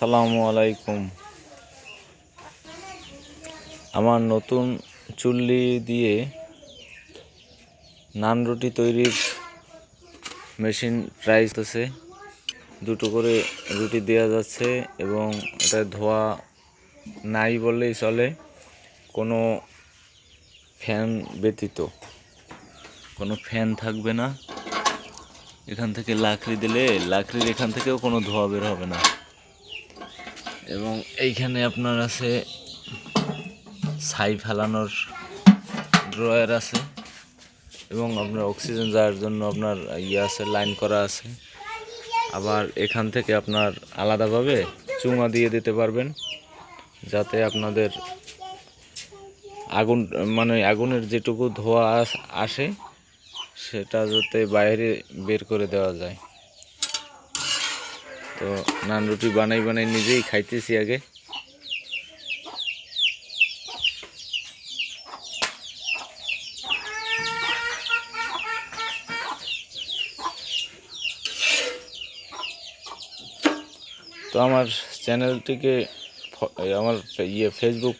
আসসালামু আলাইকুম। আমার নতুন চুল্লি দিয়ে নান রুটি তৈরির মেশিন ট্রাই করতেছে। দুটো করে রুটি দেওয়া যাচ্ছে এবং এটা ধোয়া নাই বললেই চলে, কোনো ফ্যান ব্যতীত। কোনো ফ্যান থাকবে না। এখান থেকে লাকড়ি দিলে লাকড়ির এখান থেকেও কোনো ধোয়া বের হবে না। এবং এইখানে আপনার আছে ছাই ফেলানোর ড্রয়ার আছে এবং আপনার অক্সিজেন যাওয়ার জন্য আপনার আছে, লাইন করা আছে। আবার এখান থেকে আপনার আলাদাভাবে চুঙা দিয়ে দিতে পারবেন, যাতে আপনাদের আগুন আগুনের যেটুকু ধোঁয়া আসে সেটা যাতে বাইরে বের করে দেওয়া যায়। তো নান রুটি বানাই নিজেই খাইতেছি আগে। তো আমার চ্যানেলটিকে আমার ফেসবুক